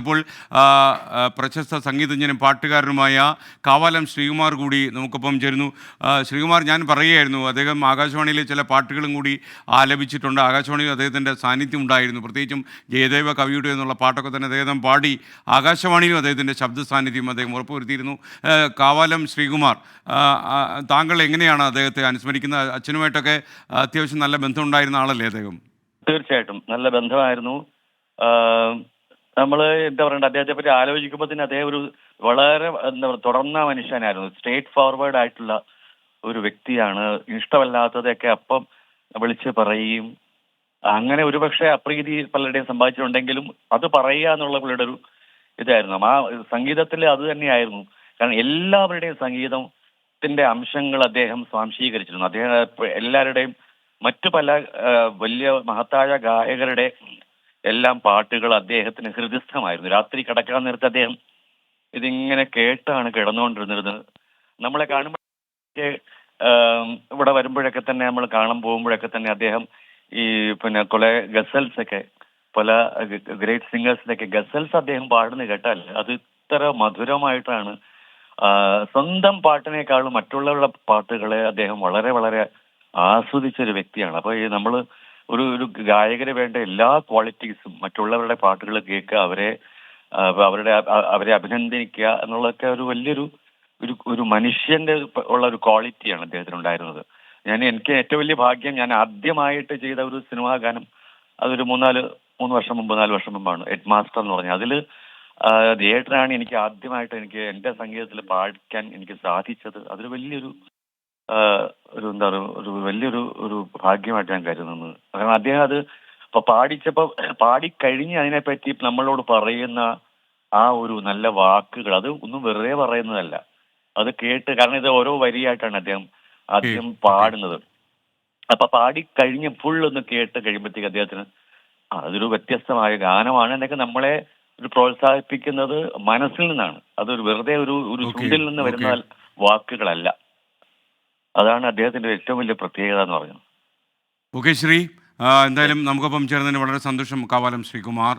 ഇപ്പോൾ പ്രശസ്ത സംഗീതജ്ഞനും പാട്ടുകാരനുമായ കാവാലം ശ്രീകുമാർ കൂടി നമുക്കൊപ്പം ചേരുന്നു. ശ്രീകുമാർ, ഞാൻ പറയുകയായിരുന്നു, അദ്ദേഹം ആകാശവാണിയിലെ ചില പാട്ടുകളും കൂടി ആലപിച്ചിട്ടുണ്ട്. ആകാശവാണിയിൽ അദ്ദേഹത്തിൻ്റെ സാന്നിധ്യം ഉണ്ടായിരുന്നു. പ്രത്യേകിച്ചും ജയദേവ കവിയുടെ എന്നുള്ള പാട്ടൊക്കെ തന്നെ അദ്ദേഹം പാടി ആകാശവാണിയിലും അദ്ദേഹത്തിൻ്റെ ശബ്ദ സാന്നിധ്യം അദ്ദേഹം ഉറപ്പുവരുത്തിയിരുന്നു. കാവാലം ശ്രീകുമാർ, താങ്കൾ എങ്ങനെയാണ് അദ്ദേഹത്തെ അനുസ്മരിക്കുന്നത്? അച്ഛനുമായിട്ടൊക്കെ അത്യാവശ്യം നല്ല ബന്ധമുണ്ടായിരുന്ന ആളല്ലേ അദ്ദേഹം? തീർച്ചയായിട്ടും നല്ല ബന്ധമായിരുന്നു. നമ്മൾ എന്താ പറയണ്ട, അദ്ദേഹത്തെ പറ്റി ആലോചിക്കുമ്പോൾ തന്നെ അദ്ദേഹം ഒരു വളരെ എന്താ പറയുക തുറന്ന മനുഷ്യനായിരുന്നു. സ്ട്രേറ്റ് ഫോർവേഡ് ആയിട്ടുള്ള ഒരു വ്യക്തിയാണ്. ഇഷ്ടമല്ലാത്തതൊക്കെ അപ്പം വിളിച്ച് പറയുകയും അങ്ങനെ ഒരുപക്ഷെ അപ്രീതി പലരുടെയും സമ്പാദിച്ചിട്ടുണ്ടെങ്കിലും അത് പറയുക എന്നുള്ള പുള്ളിയുടെ ഒരു ഇതായിരുന്നു. ആ സംഗീതത്തിൽ അത് തന്നെയായിരുന്നു. കാരണം എല്ലാവരുടെയും സംഗീതത്തിന്റെ അംശങ്ങൾ അദ്ദേഹം സ്വാംശീകരിച്ചിരുന്നു. അദ്ദേഹം എല്ലാവരുടെയും മറ്റു പല വലിയ മഹത്തായ ഗായകരുടെ എല്ലാം പാട്ടുകൾ അദ്ദേഹത്തിന് ഹൃദിസ്ഥമായിരുന്നു. രാത്രി കിടക്കാൻ നേരത്ത് അദ്ദേഹം ഇതിങ്ങനെ കേട്ടാണ് കിടന്നുകൊണ്ടിരുന്നത്. നമ്മളെ കാണുമ്പോൾ ഇവിടെ വരുമ്പോഴൊക്കെ തന്നെ നമ്മൾ കാണാൻ പോകുമ്പോഴൊക്കെ തന്നെ അദ്ദേഹം ഈ പിന്നെ കുറെ ഗസൽസ് ഒക്കെ പല ഗ്രേറ്റ് സിംഗേഴ്സിനൊക്കെ ഗസൽസ് അദ്ദേഹം പാടുന്നത് കേട്ടാൽ അത് ഇത്ര മധുരമായിട്ടാണ്. സ്വന്തം പാട്ടിനേക്കാളും മറ്റുള്ളവരുടെ പാട്ടുകളെ അദ്ദേഹം വളരെ വളരെ ആസ്വദിച്ചൊരു വ്യക്തിയാണ്. അപ്പൊ ഈ നമ്മൾ ഒരു ഗായകന് വേണ്ട എല്ലാ ക്വാളിറ്റീസും മറ്റുള്ളവരുടെ പാട്ടുകൾ കേൾക്കുക, അവരെ അഭിനന്ദിക്കുക എന്നുള്ളതൊക്കെ ഒരു വലിയൊരു ഒരു മനുഷ്യന്റെ ഉള്ള ഒരു ക്വാളിറ്റിയാണ് അദ്ദേഹത്തിന് ഉണ്ടായിരുന്നത്. എനിക്ക് ഏറ്റവും വലിയ ഭാഗ്യം, ഞാൻ ആദ്യമായിട്ട് ചെയ്ത ഒരു സിനിമാ ഗാനം അതൊരു 3 വർഷം മുമ്പ് 4 വർഷം മുമ്പാണ്. ഹെഡ് മാസ്റ്റർ എന്ന് പറഞ്ഞത്. അതിൽ തിയേറ്ററാണ് എനിക്ക് ആദ്യമായിട്ട് എനിക്ക് എന്റെ സംഗീതത്തിൽ പാടിക്കാൻ എനിക്ക് സാധിച്ചത്. അതൊരു വലിയൊരു ഒരു എന്താ പറയുക ഒരു വലിയൊരു ഒരു ഭാഗ്യമായിട്ട് ഞാൻ കരുതുന്നത്. കാരണം അദ്ദേഹം അത് പാടിക്കഴിഞ്ഞ് അതിനെപ്പറ്റി നമ്മളോട് പറയുന്ന ആ ഒരു നല്ല വാക്കുകൾ അത് ഒന്നും വെറുതെ പറയുന്നതല്ല. അത് കേട്ട്, കാരണം ഇത് ഓരോ വരിയായിട്ടാണ് അദ്ദേഹം ആദ്യം പാടുന്നത്. അപ്പൊ പാടിക്കഴിഞ്ഞ് ഫുൾ ഒന്ന് കേട്ട് കഴിയുമ്പോഴത്തേക്ക് അദ്ദേഹത്തിന് അതൊരു വ്യത്യസ്തമായ ഗാനമാണ് എന്നൊക്കെ നമ്മളെ ഒരു പ്രോത്സാഹിപ്പിക്കുന്നത് മനസ്സിൽ നിന്നാണ്. അതൊരു വെറുതെ ഒരു ചുണ്ടിൽ നിന്ന് വരുന്ന വാക്കുകളല്ല. അതാണ് അദ്ദേഹത്തിന്റെ ഏറ്റവും വലിയ പ്രത്യേകത എന്ന് പറയുന്നത്. ഓക്കെ ശ്രീ, എന്തായാലും നമുക്കൊപ്പം ചേർന്നതിന് വളരെ സന്തോഷം. കാവാലം ശ്രീകുമാർ.